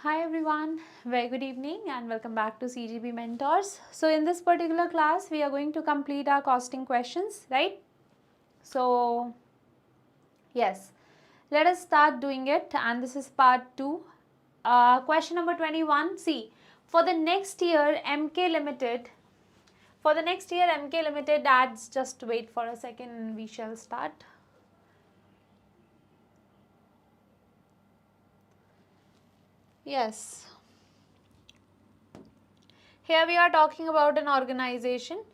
Hi everyone, very good evening and welcome back to CGB Mentors. So in this particular class, we are going to complete our costing questions, right? So yes, let us start doing it, and this is part 2. Question number 21, see, for the next year MK Limited, adds, just wait for a second and we shall start. Yes. Here we are talking about an organization.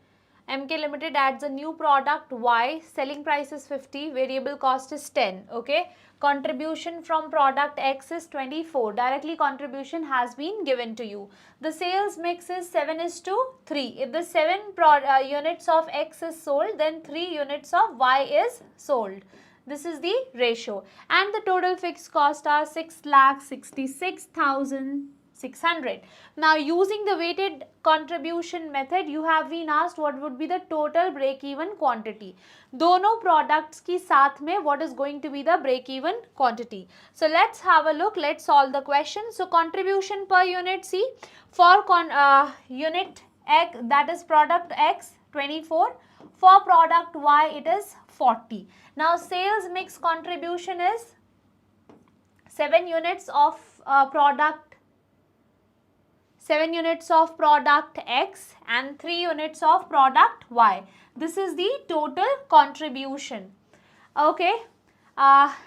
MK Limited adds a new product Y, selling price is 50, variable cost is 10, okay. Contribution from product X is 24, directly contribution has been given to you. The sales mix is 7:3. If the 7 units of X is sold, then 3 units of Y is sold. This is the ratio, and the total fixed cost are 6,66,600. Now using the weighted contribution method, you have been asked what would be the total break even quantity. दोनों products की साथ में what is going to be the break even quantity. So let's have a look, let's solve the question. So contribution per unit, see, for unit X, that is product X, 24. For product Y, it is 40. Now sales mix contribution is 7 units of product X and 3 units of product Y. This is the total contribution. Okay,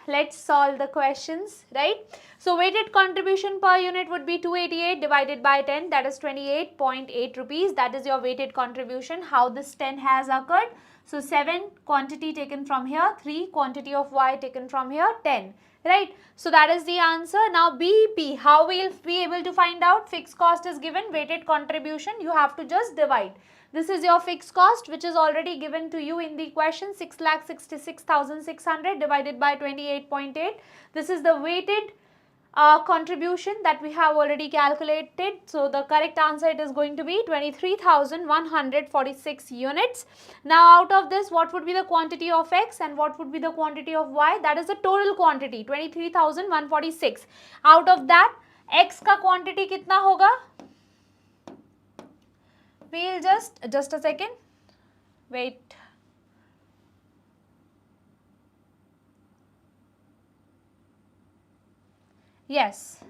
let's solve the questions, right? So weighted contribution per unit would be 288 divided by 10, that is 28.8 rupees. That is your weighted contribution. How this 10 has occurred? So 7 quantity taken from here, 3 quantity of Y taken from here, 10. Right, so that is the answer. Now BEP, how we will be able to find out? Fixed cost is given, weighted contribution, you have to just divide. This is your fixed cost, which is already given to you in the question, 6,66,600 divided by 28.8. This is the weighted contribution that we have already calculated. So the correct answer, it is going to be 23,146 units. Now out of this, what would be the quantity of X and what would be the quantity of Y? That is the total quantity, 23,146. Out of that, X का quantity कितना होगा? We'll just a second, wait. Yes,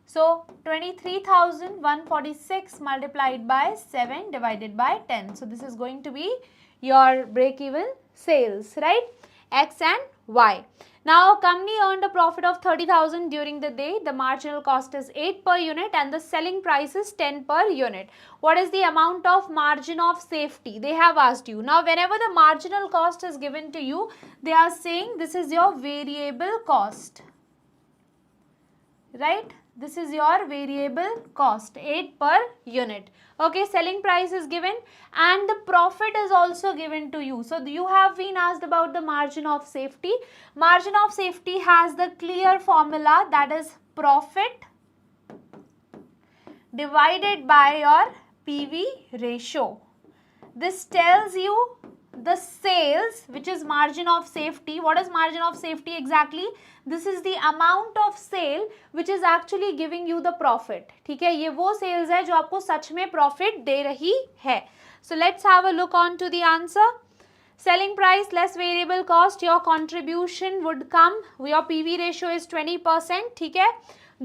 so 23,146 multiplied by 7 divided by 10. So this is going to be your break-even sales, right? X and Y. Now company earned a profit of 30,000 during the day. The marginal cost is 8 per unit and the selling price is 10 per unit. What is the amount of margin of safety? They have asked you. Now whenever the marginal cost is given to you, they are saying this is your variable cost. Right, this is your variable cost, 8 per unit. Okay, selling price is given and the profit is also given to you. So you have been asked about the margin of safety. Margin of safety has the clear formula, that is profit divided by your PV ratio. This tells you the sales, which is margin of safety. What is margin of safety exactly? This is the amount of sale which is actually giving you the profit. ठीक है, ये वो sales है जो आपको सच में profit दे रही है. So let's have a look on to the answer. Selling price less variable cost, your contribution would come, your PV ratio is 20%. ठीक है,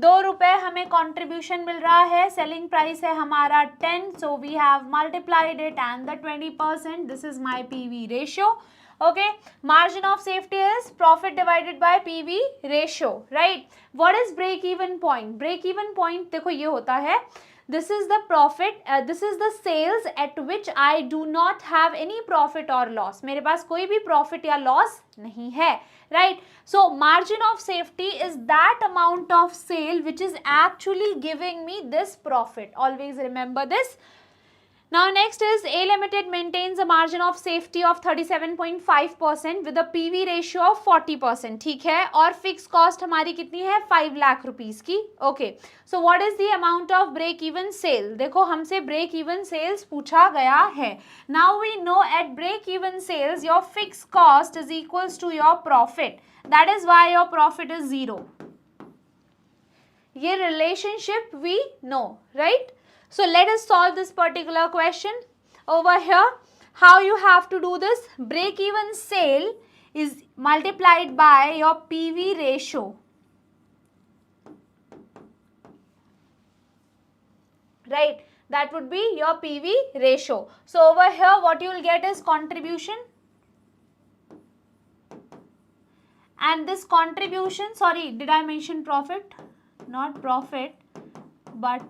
2 रुपए हमें contribution मिल रहा है, selling price है हमारा 10, so we have multiplied it and the 20%, this is my PV ratio. Okay, margin of safety is profit divided by PV ratio, right? What is break even point? Break even point देखो ये होता है, this is the profit, this is the sales at which I do not have any profit or loss. मेरे पास कोई भी profit या loss नहीं है, right? So margin of safety is that amount of sale which is actually giving me this profit. Always remember this. Now next is A Limited maintains a margin of safety of 37.5% with a PV ratio of 40%. ठीक है, और fixed cost हमारी कितनी है? 5 lakh rupees की. Okay, so what is the amount of break even sale? देखो हमसे break even sales पूछा गया है. Now we know at break even sales your fixed cost is equals to your profit. That is why your profit is 0. ये relationship we know, right? So let us solve this particular question. Over here, how you have to do this? Break even sale is multiplied by your PV ratio. Right, that would be your PV ratio. So over here what you will get is contribution, and this contribution, sorry, did I mention profit? Not profit, but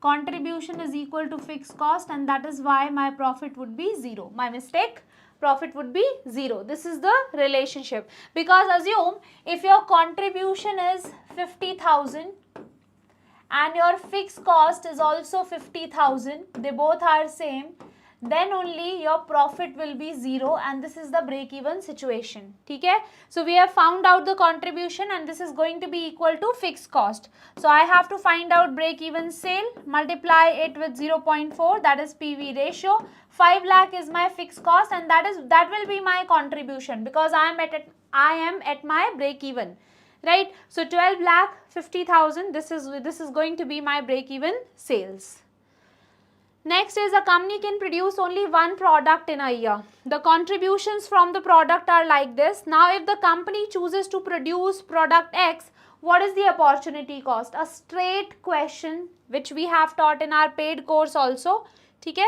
contribution is equal to fixed cost, and that is why my profit would be 0. My mistake, profit would be 0. This is the relationship, because assume if your contribution is 50,000 and your fixed cost is also 50,000, they both are same, then only your profit will be 0, and this is the break even situation. Okay? So we have found out the contribution, and this is going to be equal to fixed cost. So I have to find out break even sale, multiply it with 0.4, that is PV ratio. 5 lakh is my fixed cost, and that will be my contribution, because I am at my break even. Right? So 12 lakh 50,000, this is going to be my break even sales. Next is, a company can produce only one product in a year. The contributions from the product are like this. Now if the company chooses to produce product X, what is the opportunity cost? A straight question which we have taught in our paid course also. Okay?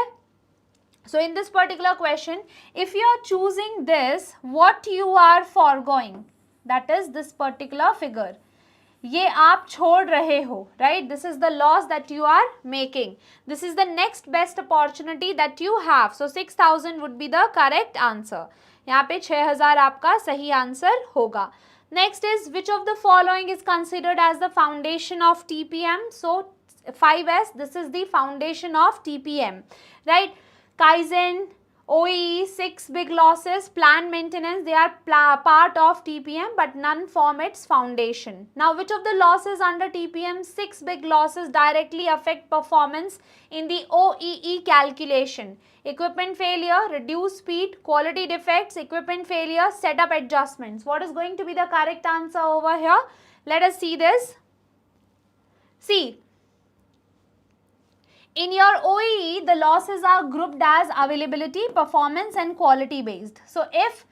So in this particular question, if you are choosing this, what you are foregoing? That is this particular figure. ये आप छोड़ रहे हो, right? This is the loss that you are making. This is the next best opportunity that you have. So 6,000 would be the correct answer. यहाँ पे 6,000 आपका सही answer होगा. Next is, which of the following is considered as the foundation of TPM? So 5S, this is the foundation of TPM, right? Kaizen, OEE, 6 big losses, planned maintenance, they are part of TPM, but none form its foundation. Now, which of the losses under TPM 6 big losses directly affect performance in the OEE calculation? Equipment failure, reduced speed, quality defects, equipment failure, setup adjustments. What is going to be the correct answer over here? Let us see this. See, in your OEE, the losses are grouped as availability, performance and quality based. So if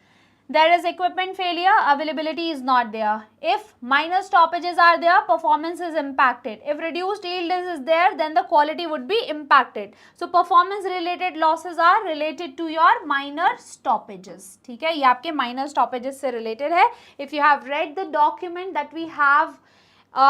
there is equipment failure, availability is not there. If minor stoppages are there, performance is impacted. If reduced yield is there, then the quality would be impacted. So performance related losses are related to your minor stoppages. ठीक है, ये आपके minor stoppages से related है. If you have read the document that we have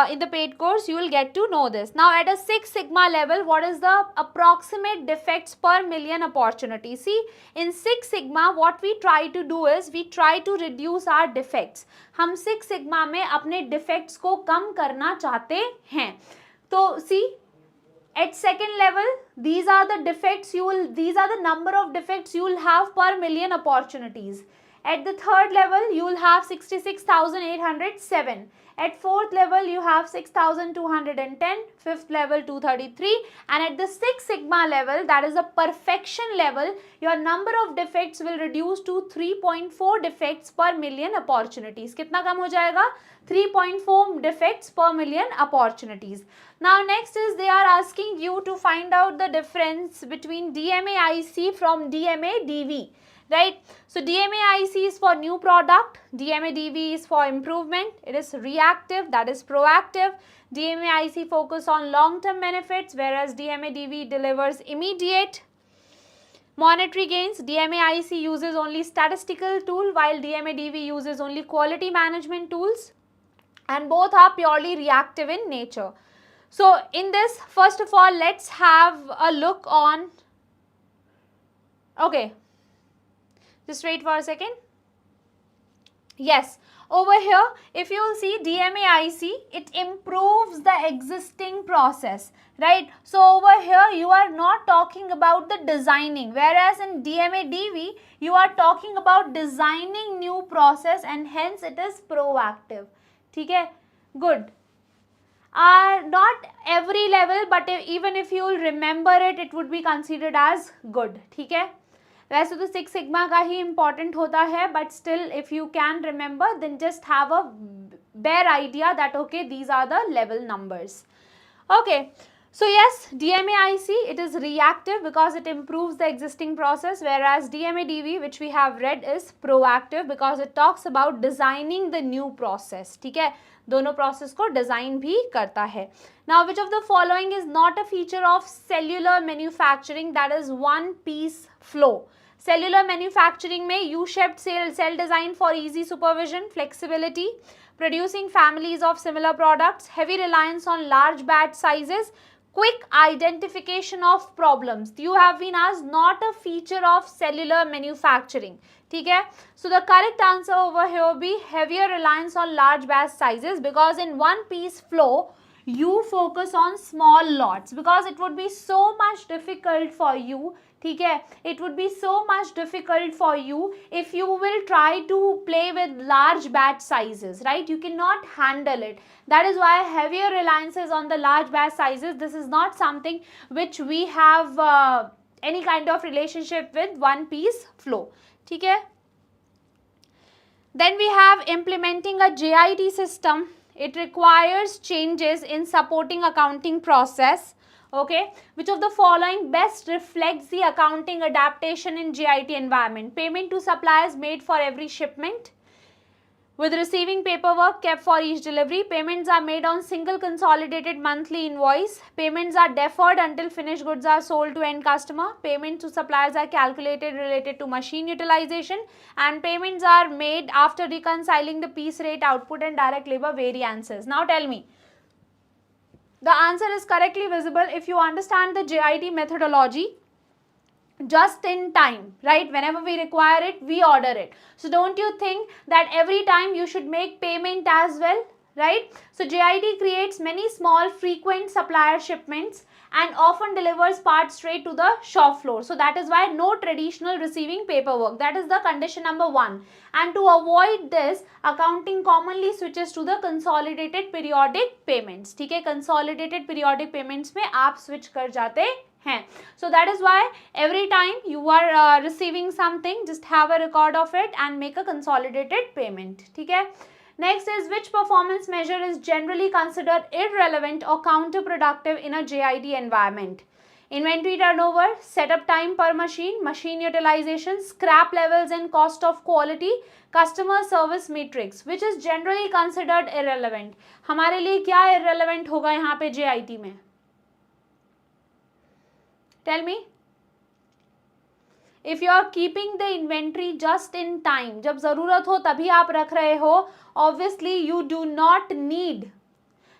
in the paid course, you will get to know this. Now at a 6 sigma level, what is the approximate defects per million opportunity? See, in 6 sigma what we try to do is, we try to reduce our defects. हम 6 sigma में अपने defects को कम करना चाहते हैं. तो see, at second level, these are the defects these are the number of defects you will have per million opportunities. At the third level, you will have 66,807. At fourth level, you have 6,210. Fifth level, 233. And at the 6 sigma level, that is the perfection level, your number of defects will reduce to 3.4 defects per million opportunities. कितना कम हो जाएगा? 3.4 defects per million opportunities. Now next is, they are asking you to find out the difference between DMA-IC from DMA-DV. Right? So DMA-IC is for new product, DMA-DV is for improvement, it is reactive, that is proactive. DMA-IC focus on long-term benefits, whereas DMA-DV delivers immediate monetary gains. DMA-IC uses only statistical tool, while DMA-DV uses only quality management tools, and both are purely reactive in nature. So in this, first of all, let's have a look on, okay, just wait for a second. Yes, over here, if you will see DMA-IC, it improves the existing process, right? So over here, you are not talking about the designing, whereas in DMA-DV, you are talking about designing new process, and hence it is proactive. Okay, good. Not every level, but even if you will remember it, it would be considered as good. Okay. वैसे तो 6 sigma का ही important होता है, but still if you can remember, then just have a bare idea that okay, these are the level numbers. Okay. So yes, DMAIC, it is reactive because it improves the existing process, whereas DMADV, which we have read, is proactive because it talks about designing the new process. ठीक है, दोनों process को design भी करता है. Now, which of the following is not a feature of cellular manufacturing, that is one piece flow? Cellular manufacturing में U-shaped cell design for easy supervision, flexibility, producing families of similar products, heavy reliance on large batch sizes, quick identification of problems. You have been asked not a feature of cellular manufacturing. ठीक है, so the correct answer over here will be heavier reliance on large batch sizes, because in one piece flow you focus on small lots, because it would be so much difficult for you. ठीक है, it would be so much difficult for you if you will try to play with large batch sizes, right? You cannot handle it. That is why heavier reliance is on the large batch sizes. This is not something which we have any kind of relationship with one piece flow. ठीक है. Then we have implementing a JIT system. It requires changes in supporting accounting process. Okay, which of the following best reflects the accounting adaptation in JIT environment? Payment to suppliers made for every shipment, with receiving paperwork kept for each delivery. Payments are made on single consolidated monthly invoice. Payments are deferred until finished goods are sold to end customer. Payments to suppliers are calculated related to machine utilization, and payments are made after reconciling the piece rate, output and direct labor variances. Now tell me, the answer is correctly visible if you understand the JIT methodology. Just in time, right? Whenever we require it, we order it. So don't you think that every time you should make payment as well, right? So JIT creates many small frequent supplier shipments and often delivers parts straight to the shop floor. So that is why no traditional receiving paperwork. That is the condition number 1. And to avoid this, accounting commonly switches to the consolidated periodic payments. ठीक है, consolidated periodic payments में आप switch कर जाते हैं. So that is why every time you are receiving something, just have a record of it and make a consolidated payment. ठीक है. Next is, which performance measure is generally considered irrelevant or counterproductive in a JIT environment? Inventory turnover, setup time per machine, machine utilization, scrap levels and cost of quality, customer service metrics. Which is generally considered irrelevant? हमारे लिए क्या irrelevant होगा यहाँ पे JIT में? Tell me. If you are keeping the inventory just in time, जब ज़रूरत हो तभी आप रख रहे हो, obviously you do not need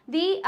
the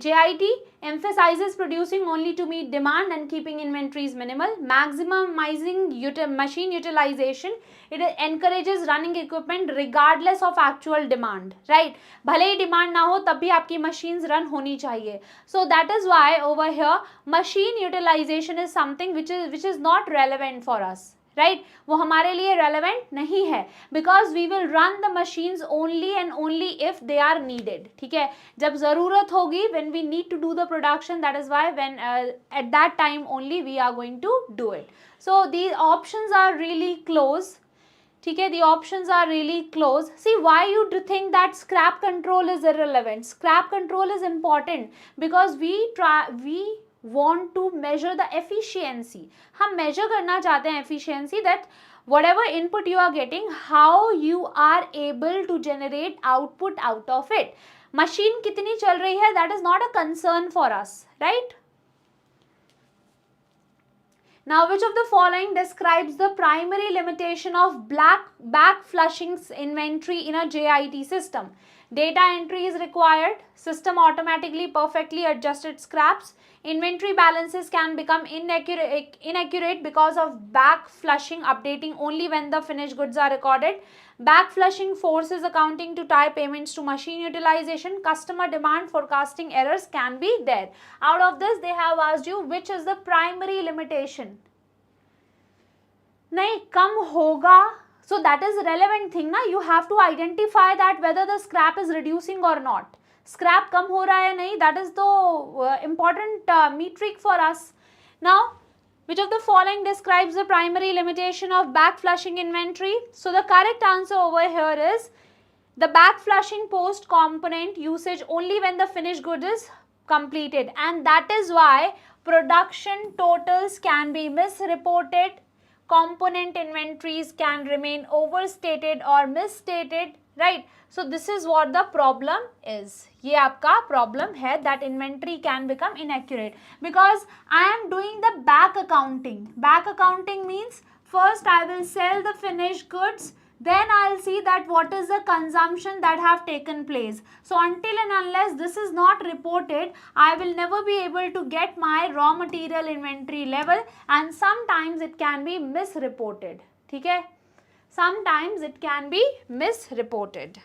JIT emphasizes producing only to meet demand and keeping inventories minimal, maximizing machine utilization. It encourages running equipment regardless of actual demand, right? भले ही demand ना हो तब भी आपकी machines run होनी चाहिए. So that is why over here machine utilization is something which is not relevant for us. Right? वो हमारे लिए relevant नहीं है, because we will run the machines only and only if they are needed. ठीक है, जब ज़रूरत होगी, when we need to do the production, that is why when at that time only we are going to do it. So these options are really close. ठीक है, the options are really close. See, why you think that scrap control is irrelevant? Scrap control is important because we want to measure the efficiency. हम measure करना चाहते हैं efficiency, that whatever input you are getting, how you are able to generate output out of it. Machine कितनी चल रही है, that is not a concern for us, right? Now, which of the following describes the primary limitation of back flushing inventory in a JIT system? Data entry is required. System automatically perfectly adjusted scraps. Inventory balances can become inaccurate because of back flushing updating only when the finished goods are recorded. Back flushing forces accounting to tie payments to machine utilization. Customer demand forecasting errors can be there. Out of this, they have asked you which is the primary limitation. नहीं, कम होगा. So that is relevant thing ना. You have to identify that whether the scrap is reducing or not. Scrap कम हो रहा है नहीं, that is the important metric for us. Now, which of the following describes the primary limitation of back flushing inventory? So the correct answer over here is The back flushing post component usage only when the finished good is completed, and that is why production totals can be misreported, component inventories can remain overstated or misstated, right? So this is what the problem is. ये आपका problem है that inventory can become inaccurate because I am doing the back accounting. Back accounting means first I will sell the finished goods, then I'll see that what is the consumption that have taken place. So until and unless this is not reported, I will never be able to get my raw material inventory level, and sometimes it can be misreported. ठीक है? Sometimes it can be misreported.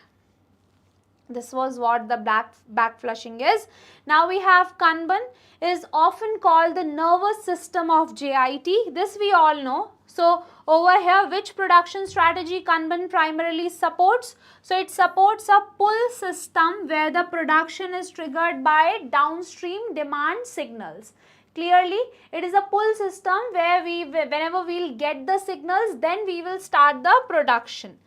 This was what the back flushing is. Now we have Kanban, is often called the nervous system of JIT. This we all know. So over here, which production strategy Kanban primarily supports? So it supports a pull system where the production is triggered by downstream demand signals. Clearly, it is a pull system where whenever we'll get the signals, then we will start the production.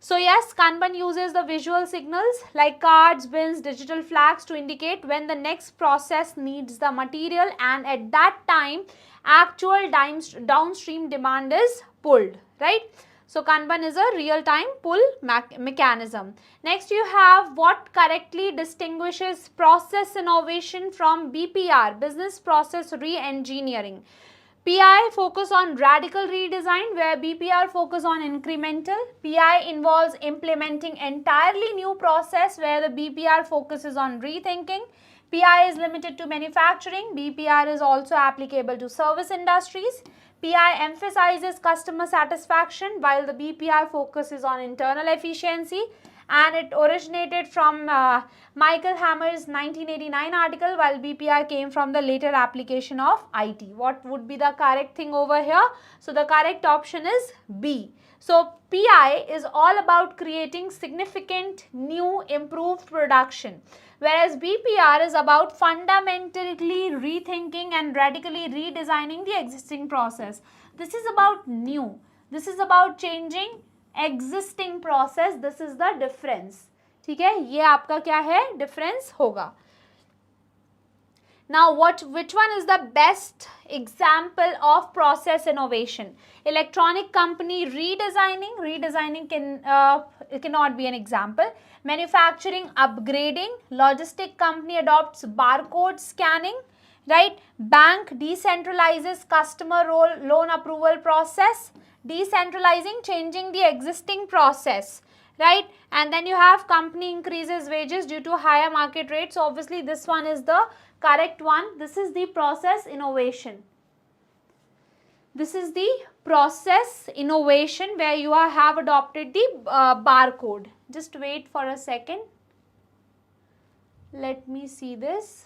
So yes, Kanban uses the visual signals like cards, bins, digital flags to indicate when the next process needs the material, and at that time actual downstream demand is pulled, right? So Kanban is a real-time pull mechanism. Next you have what correctly distinguishes process innovation from BPR, business process re-engineering. PI focus on radical redesign where BPR focus on incremental. PI involves implementing entirely new process where the BPR focuses on rethinking. PI is limited to manufacturing. BPR is also applicable to service industries. PI emphasizes customer satisfaction while the BPR focuses on internal efficiency. And it originated from Michael Hammer's 1989 article, while BPR came from the later application of IT. What would be the correct thing over here? So the correct option is B. So PI is all about creating significant new improved production, whereas BPR is about fundamentally rethinking and radically redesigning the existing process. This is about new. This is about changing existing process. This is the difference. ठीक है, ये आपका क्या है, difference होगा. Now which one is the best example of process innovation? Electronic company redesigning cannot be an example. Manufacturing upgrading, logistic company adopts barcode scanning, right? Bank decentralizes customer loan approval process. Decentralizing, changing the existing process, right? And then you have company increases wages due to higher market rates. So obviously this one is the correct one. This is the process innovation. This is the process innovation where you have adopted the barcode. Just wait for a second. Let me see this.